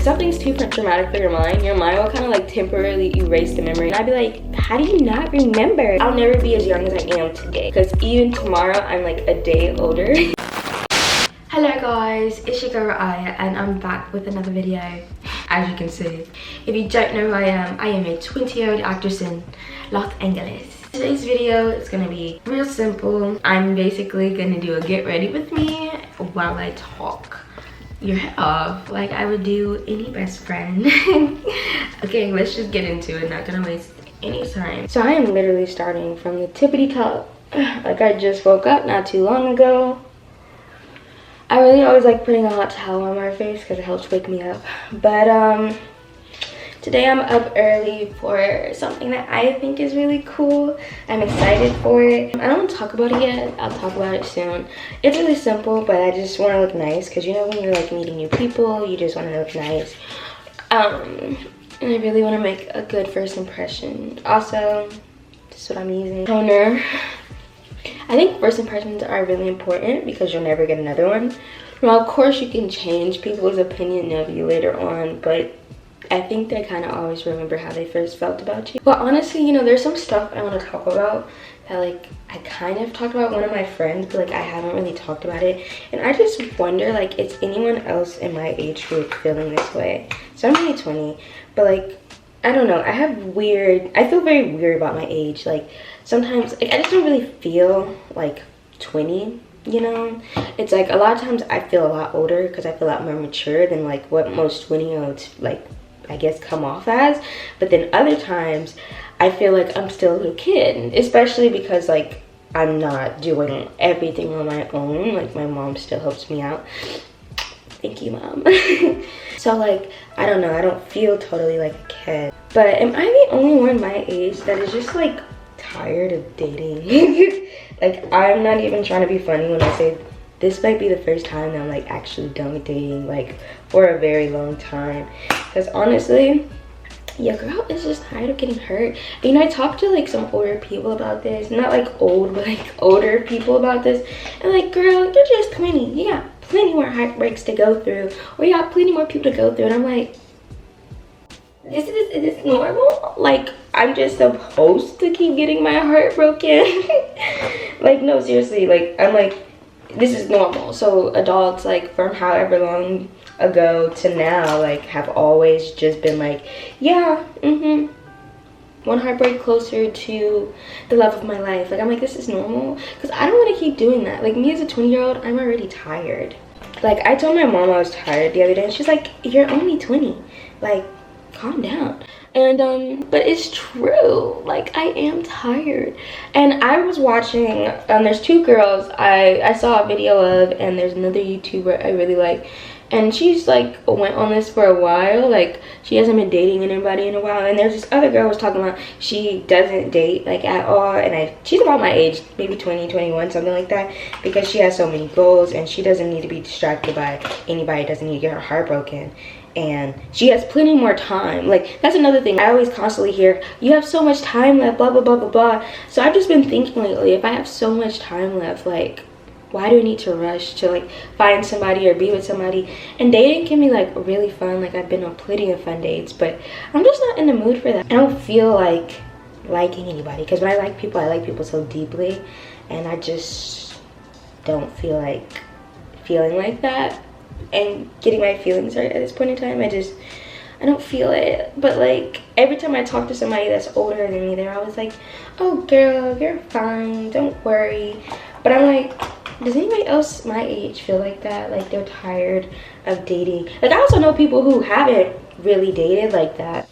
something's too traumatic for your mind will kind of like temporarily erase the memory. And I'd be like, how do you not remember? I'll never be as young as I am today, because even tomorrow I'm like a day older. Hello guys, it's your girl Aya, and I'm back with another video. As you can see, if you don't know who I am a 20-year-old actress in Los Angeles. Today's video is gonna be real simple. I'm basically gonna do a get ready with me while I talk your head off like I would do any best friend. Okay, let's just get into it. Not gonna waste any time. So I am literally starting from the tippity top. Like I just woke up not too long ago. I really always like putting a hot towel on my face because it helps wake me up. But today I'm up early for something that I think is really cool. I'm excited for it. I don't want to talk about it yet. I'll talk about it soon. It's really simple, but I just want to look nice because you know when you're like meeting new people, you just want to look nice. And I really want to make a good first impression. Also, this is what I'm using. Toner. I think first impressions are really important because you'll never get another one. Well, of course you can change people's opinion of you later on, but I think they kind of always remember how they first felt about you. But honestly, you know, there's some stuff I want to talk about that like I kind of talked about with one of my friends, but like I haven't really talked about it. And I just wonder, like, is anyone else in my age group feeling this way? So I'm only 20, but like, I don't know, I feel very weird about my age. Like sometimes like, I just don't really feel like 20, you know? It's like a lot of times I feel a lot older because I feel a lot more mature than like what most 20-year-olds like I guess come off as. But then other times I feel like I'm still a little kid, especially because like I'm not doing everything on my own. Like my mom still helps me out. Thank you, Mom. So like, I don't know, I don't feel totally like a kid. But am I the only one my age that is just like tired of dating? Like, I'm not even trying to be funny when I say this might be the first time that I'm like actually done with dating like for a very long time. Because honestly, your girl is just tired of getting hurt. And, you know, I talked to like some older people about this. Not like old, but like older people about this. And like, girl, you're just 20. You got plenty more heartbreaks to go through. Or you got plenty more people to go through. And I'm like, is this normal? Like, I'm just supposed to keep getting my heart broken? Like, no, seriously. Like, I'm like, this is normal. So adults, like, from however long ago to now, like, have always just been like, yeah, one heartbreak closer to the love of my life. Like, I'm like, this is normal, because I don't want to keep doing that. Like, me as a 20-year-old, I'm already tired. Like, I told my mom I was tired the other day, and she's like, you're only 20. Like, calm down. And but it's true, like I am tired. And I was watching there's two girls I saw a video of, and there's another YouTuber I really like, and she's like went on this for a while. Like she hasn't been dating anybody in a while, and there's this other girl was talking about she doesn't date like at all, and she's about my age, maybe 20, 21, something like that, because she has so many goals and she doesn't need to be distracted by anybody, doesn't need to get her heart broken. And she has plenty more time. Like, that's another thing I always constantly hear, you have so much time left, blah blah blah blah blah. So I've just been thinking lately, if I have so much time left, like why do I need to rush to like find somebody or be with somebody? And dating can be like really fun. Like I've been on plenty of fun dates, but I'm just not in the mood for that. I don't feel like liking anybody, because when I like people so deeply, and I just don't feel like feeling like that and getting my feelings right at this point in time. I don't feel it. But like every time I talk to somebody that's older than me, they're always like, oh girl, you're fine, don't worry. But I'm like, does anybody else my age feel like that? Like they're tired of dating? Like I also know people who haven't really dated like that,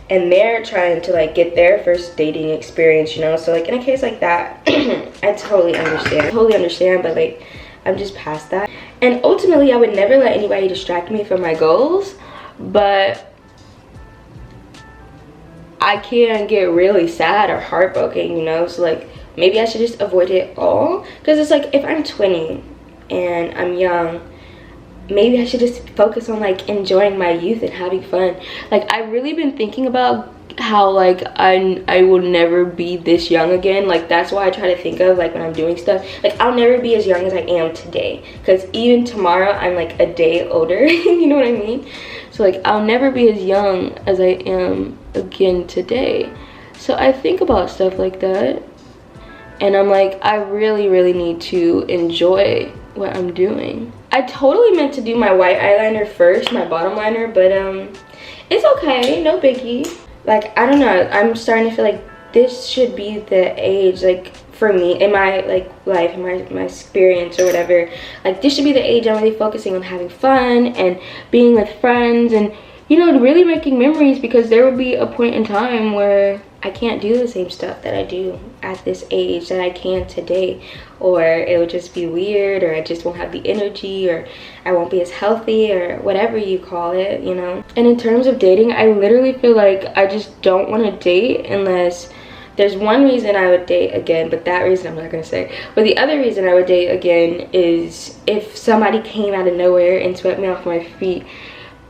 and they're trying to like get their first dating experience, you know? So like in a case like that, I totally understand, but like I'm just past that. And ultimately I would never let anybody distract me from my goals, but I can get really sad or heartbroken, you know? So like maybe I should just avoid it all, because it's like if I'm 20 and I'm young, maybe I should just focus on like enjoying my youth and having fun. Like I've really been thinking about how like I will never be this young again. Like that's why I try to think of like when I'm doing stuff, like I'll never be as young as I am today, because even tomorrow I'm like a day older. You know what I mean? So like I'll never be as young as I am again today. So I think about stuff like that, and I'm like, I really need to enjoy what I'm doing. I totally meant to do my white eyeliner first, my bottom liner, but it's okay, no biggie. Like, I don't know, I'm starting to feel like this should be the age, like for me in my like life, in my experience or whatever, like this should be the age I'm really focusing on having fun and being with friends and, you know, really making memories, because there will be a point in time where I can't do the same stuff that I do at this age that I can today, or it would just be weird, or I just won't have the energy, or I won't be as healthy, or whatever you call it, you know. And in terms of dating, I literally feel like I just don't want to date unless there's one reason I would date again, but that reason I'm not gonna say. But the other reason I would date again is if somebody came out of nowhere and swept me off my feet.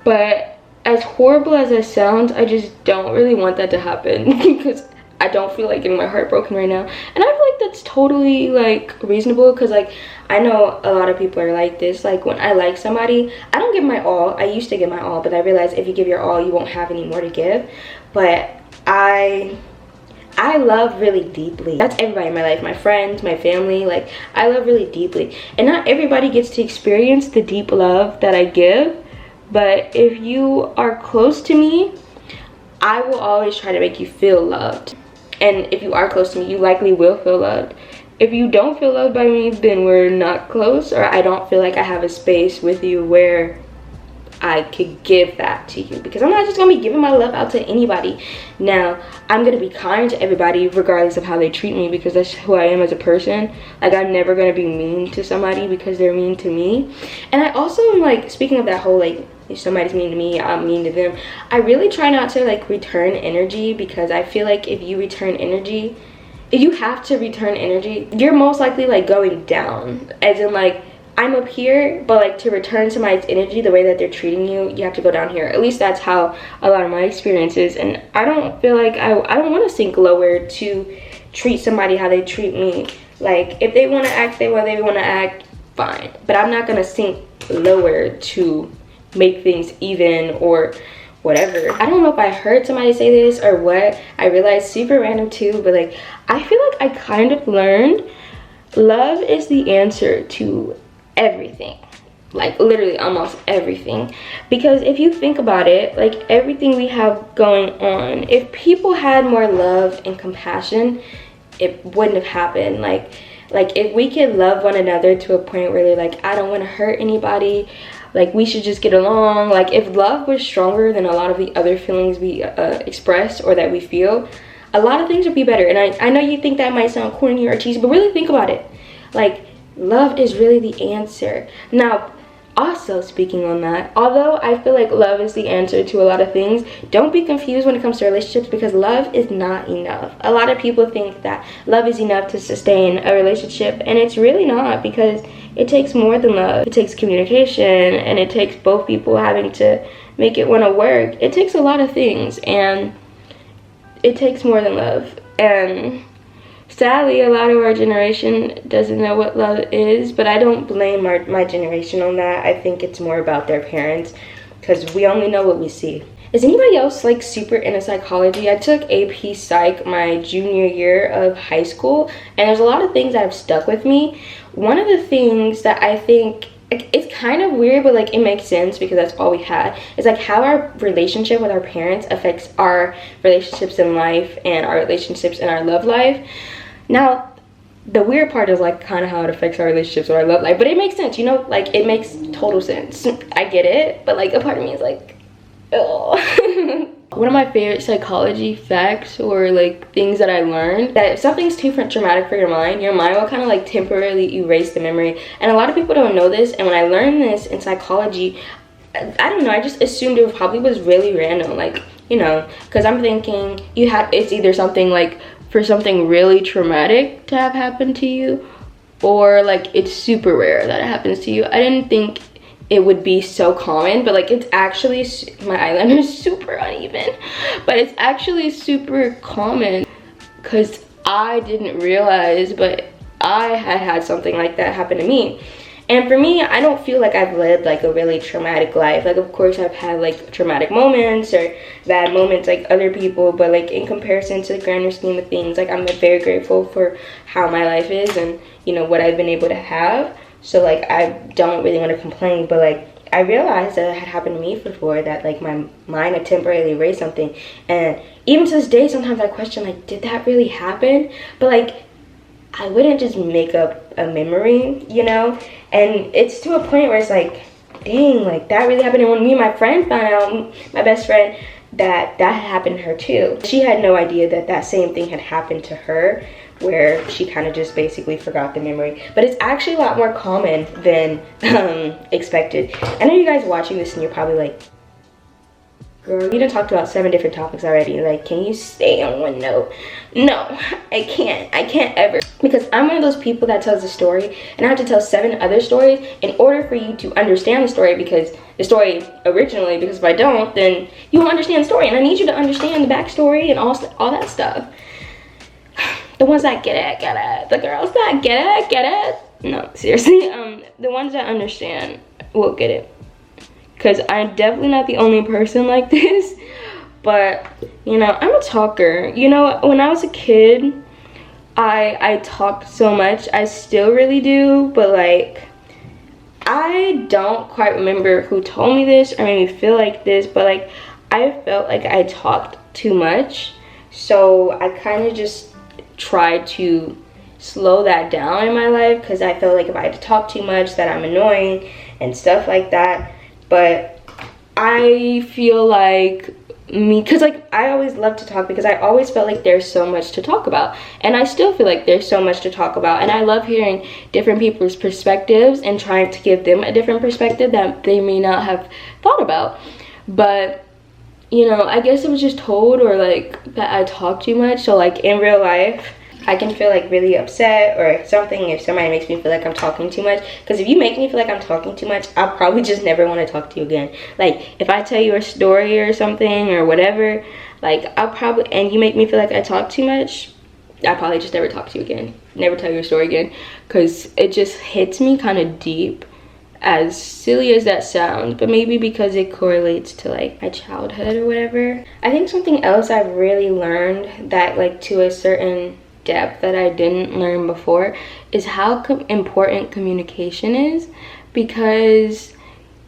But as horrible as that sounds, I just don't really want that to happen because I don't feel like getting my heart broken right now. And I feel like that's totally like reasonable, because like I know a lot of people are like this. Like when I like somebody, I don't give my all. I used to give my all, but I realized if you give your all, you won't have any more to give. But I love really deeply. That's everybody in my life, my friends, my family. Like I love really deeply, and not everybody gets to experience the deep love that I give. But if you are close to me, I will always try to make you feel loved. And if you are close to me, you likely will feel loved. If you don't feel loved by me, then we're not close, or I don't feel like I have a space with you where I could give that to you, because I'm not just gonna be giving my love out to anybody. Now, I'm gonna be kind to everybody regardless of how they treat me, because that's who I am as a person. Like I'm never gonna be mean to somebody because they're mean to me. And I also am like, speaking of that whole like, if somebody's mean to me, I'm mean to them, I really try not to like return energy, because I feel like if you return energy, if you have to return energy, you're most likely like going down, as in like I'm up here, but like to return somebody's energy the way that they're treating you, you have to go down here. At least that's how a lot of my experience is. And I don't feel like I don't want to sink lower to treat somebody how they treat me. Like if they want to act the way they want to act, fine, but I'm not gonna sink lower to make things even or whatever. I don't know if I heard somebody say this or what. I realized super random too, but like I feel like I kind of learned love is the answer to everything. Like literally almost everything. Because if you think about it, like everything we have going on, if people had more love and compassion, it wouldn't have happened. Like if we could love one another to a point where they're like, I don't want to hurt anybody, like we should just get along. Like if love was stronger than a lot of the other feelings we express or that we feel, a lot of things would be better. And I know you think that might sound corny or cheesy, but really think about it. Like love is really the answer. Now also speaking on that, although I feel like love is the answer to a lot of things, don't be confused when it comes to relationships, because love is not enough. A lot of people think that love is enough to sustain a relationship, and it's really not, because it takes more than love. It takes communication, and it takes both people having to make it want to work. It takes a lot of things, and it takes more than love. And sadly, a lot of our generation doesn't know what love is, but I don't blame my generation on that. I think it's more about their parents, because we only know what we see. Is anybody else like super into psychology? I took AP Psych my junior year of high school, and there's a lot of things that have stuck with me. One of the things that I think, it's kind of weird, but like it makes sense because that's all we had, is like how our relationship with our parents affects our relationships in life and our relationships in our love life. Now, the weird part is like kind of how it affects our relationships with our love life, but it makes sense, you know, like it makes total sense. I get it, but like a part of me is like, oh. One of my favorite psychology facts or like things that I learned, that if something's too traumatic for your mind will kind of like temporarily erase the memory. And a lot of people don't know this, and when I learned this in psychology, I don't know, I just assumed it probably was really random, like, you know, because I'm thinking it's either something like for something really traumatic to have happened to you, or like it's super rare that it happens to you. I didn't think it would be so common, but like it's actually, my eyeliner is super uneven, but it's actually super common because I didn't realize, but I had something like that happen to me. And for me, I don't feel like I've led like a really traumatic life. Like, of course I've had like traumatic moments or bad moments like other people, but like in comparison to the grander scheme of things, like I'm very grateful for how my life is and, you know, what I've been able to have. So like I don't really want to complain, but like I realized that it had happened to me before, that like my mind had temporarily erased something. And even to this day, sometimes I question, like, did that really happen? But like, I wouldn't just make up a memory, you know? And it's to a point where it's like, dang, like that really happened. And when me and my friend found out, my best friend, that had happened to her too. She had no idea that that same thing had happened to her, where she kind of just basically forgot the memory. But it's actually a lot more common than expected. I know you guys watching this and you're probably like, girl, you done talked about 7 different topics already. Like, can you stay on one note? No, I can't ever. Because I'm one of those people that tells a story and I have to tell 7 other stories in order for you to understand the story, because the story originally, because if I don't, then you won't understand the story. And I need you to understand the backstory and all that stuff. The ones that get it. The girls that get it. No, seriously. The ones that understand will get it. Because I'm definitely not the only person like this. But, you know, I'm a talker. You know, when I was a kid, I talked so much. I still really do. But, like, I don't quite remember who told me this or made me feel like this. But, like, I felt like I talked too much. So, I kind of just tried to slow that down in my life. Because I felt like if I had to talk too much, that I'm annoying and stuff like that. But I feel like because like I always love to talk, because I always felt like there's so much to talk about, and I still feel like there's so much to talk about, and I love hearing different people's perspectives and trying to give them a different perspective that they may not have thought about. But you know, I guess it was just told, or like that I talk too much. So like in real life, I can feel like really upset or something if somebody makes me feel like I'm talking too much. Because if you make me feel like I'm talking too much, I'll probably just never want to talk to you again. Like if I tell you a story or something or whatever, like I'll probably, and you make me feel like I talk too much, I'll probably just never talk to you again. Never tell you a story again. Because it just hits me kind of deep. As silly as that sounds, but maybe because it correlates to like my childhood or whatever. I think something else I've really learned, that like to a certain depth that I didn't learn before, is how important communication is. Because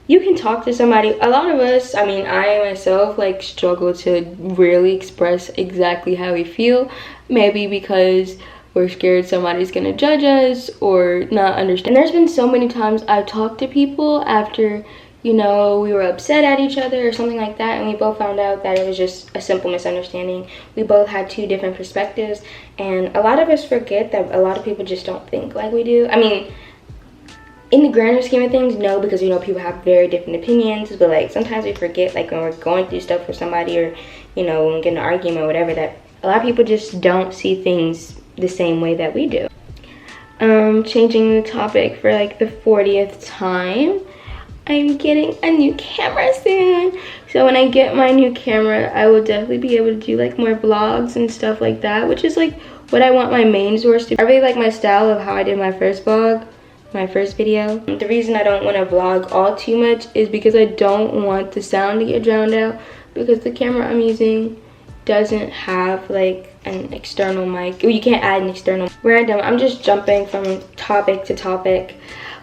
you can talk to somebody, a lot of us, I mean I myself, like struggle to really express exactly how we feel, maybe because we're scared somebody's gonna judge us or not understand. And there's been so many times I've talked to people after, you know, we were upset at each other or something like that, and we both found out that it was just a simple misunderstanding. We both had 2 different perspectives, and a lot of us forget that a lot of people just don't think like we do. I mean, in the grander scheme of things, no, because you know people have very different opinions, but like sometimes we forget, like when we're going through stuff with somebody, or you know, when we get in an argument or whatever, that a lot of people just don't see things the same way that we do. Changing the topic for like the 40th time, I'm getting a new camera soon. So when I get my new camera, I will definitely be able to do like more vlogs and stuff like that, which is like what I want my main source to be. I really like my style of how I did my first vlog, my first video. The reason I don't want to vlog all too much is because I don't want the sound to get drowned out, because the camera I'm using doesn't have like an external mic. You can't add an external. Random, I'm just jumping from topic to topic.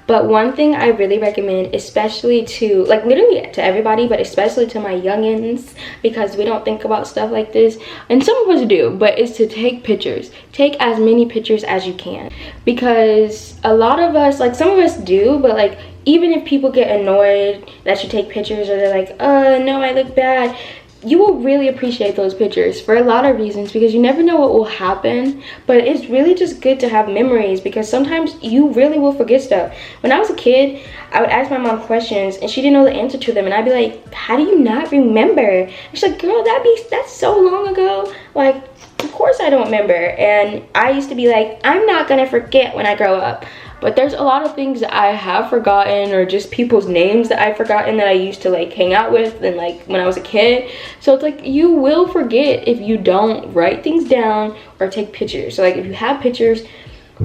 But one thing I really recommend, especially to, like literally to everybody, but especially to my youngins, because we don't think about stuff like this, and some of us do, but is to take pictures. Take as many pictures as you can. Because a lot of us, like some of us do, but like even if people get annoyed that you take pictures, or they're like, no, I look bad, you will really appreciate those pictures for a lot of reasons, because you never know what will happen. But it's really just good to have memories, because sometimes you really will forget stuff. When I was a kid, I would ask my mom questions and she didn't know the answer to them, and I'd be like, how do you not remember? And she's like, girl, that's so long ago. Like, of course I don't remember. And I used to be like, I'm not gonna forget when I grow up. But there's a lot of things that I have forgotten, or just people's names that I've forgotten that I used to like hang out with and like when I was a kid. So it's like you will forget if you don't write things down or take pictures. So like if you have pictures,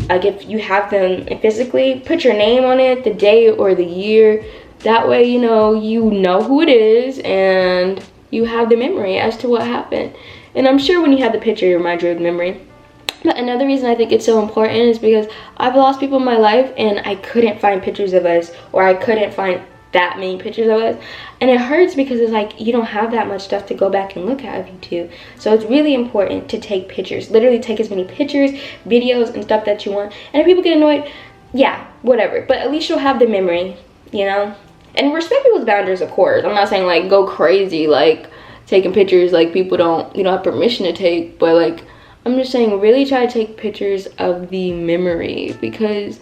like if you have them physically, put your name on it, the day or the year. That way, you know who it is, and you have the memory as to what happened. And I'm sure when you have the picture, it reminds you of the memory. But another reason I think it's so important is because I've lost people in my life and I couldn't find pictures of us, or I couldn't find that many pictures of us. And it hurts because it's like you don't have that much stuff to go back and look at if you do. So it's really important to take pictures. Literally take as many pictures, videos, and stuff that you want. And if people get annoyed, yeah, whatever. But at least you'll have the memory, you know? And respect people's boundaries, of course. I'm not saying like go crazy, like taking pictures like people don't have permission to take, but like I'm just saying really try to take pictures of the memory, because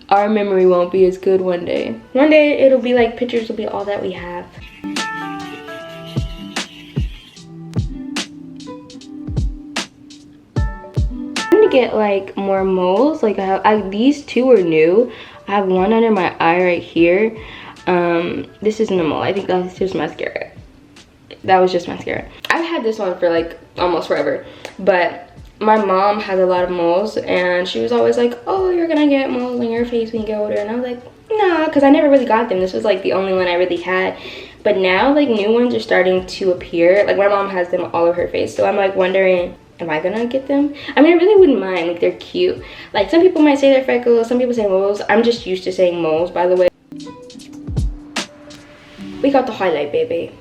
our memory won't be as good one day. One day it'll be like pictures will be all that we have. I'm gonna get like more moles. Like these two are new. I have one under my eye right here. This isn't a mole. I think that's just mascara. That was just mascara. I've had this one for like almost forever, but my mom has a lot of moles, and she was always like, oh, you're gonna get moles on your face when you get older. And I was like, nah, because I never really got them. This was like the only one I really had. But now like new ones are starting to appear. Like my mom has them all over her face, so I'm like wondering, am I gonna get them? I mean, I really wouldn't mind. Like they're cute. Like some people might say they're freckles, some people say moles. I'm just used to saying moles, by the way. We got the highlight, baby.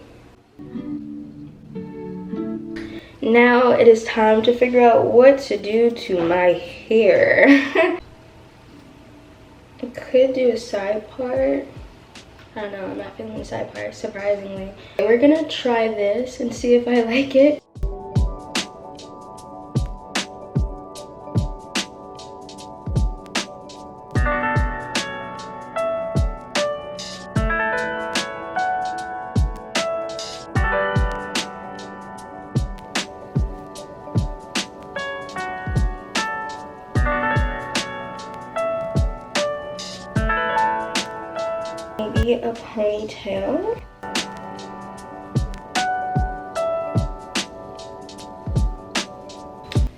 Now it is time to figure out what to do to my hair. I could do a side part. I don't know, I'm not feeling the side part, surprisingly. We're gonna try this and see if I like it. Maybe a ponytail.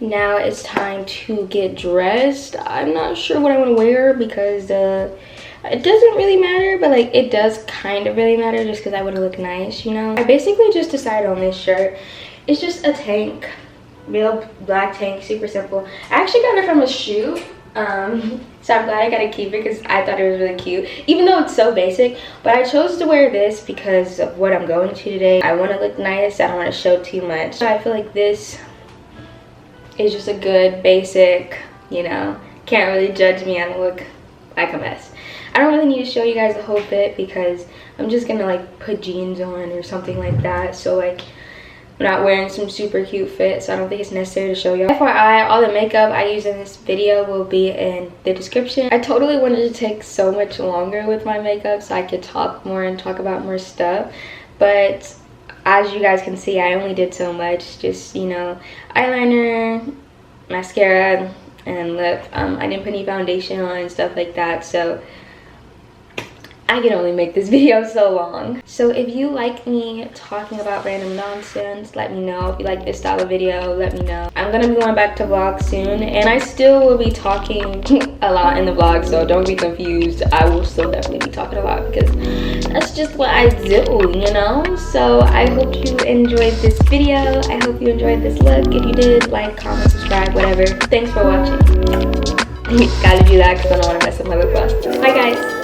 Now it's time to get dressed. I'm not sure what I want to wear because it doesn't really matter, but like it does kind of really matter just because I want to look nice, you know. I basically just decided on this shirt. It's just a tank, real black tank, super simple. I actually got it from a shoe. So I'm glad I got to keep it because I thought it was really cute, even though it's so basic. But I chose to wear this because of what I'm going to today. I want to look nice. I don't want to show too much. So I feel like this is just a good basic, you know, can't really judge me. I don't look like a mess. I don't really need to show you guys the whole fit because I'm just gonna like put jeans on or something like that. So like I'm not wearing some super cute fit, so I don't think it's necessary to show y'all. FYI, all the makeup I use in this video will be in the description. I totally wanted to take so much longer with my makeup so I could talk more and talk about more stuff, but as you guys can see, I only did so much. Just, you know, eyeliner, mascara, and lip. I didn't put any foundation on and stuff like that, so I can only make this video so long. So if you like me talking about random nonsense, let me know. If you like this style of video, let me know. I'm gonna be going back to vlog soon, and I still will be talking a lot in the vlog, so don't be confused. I will still definitely be talking a lot because that's just what I do, you know? So I hope you enjoyed this video. I hope you enjoyed this look. If you did, like, comment, subscribe, whatever. Thanks for watching. Gotta do that because I don't want to mess up my lip gloss. Bye guys.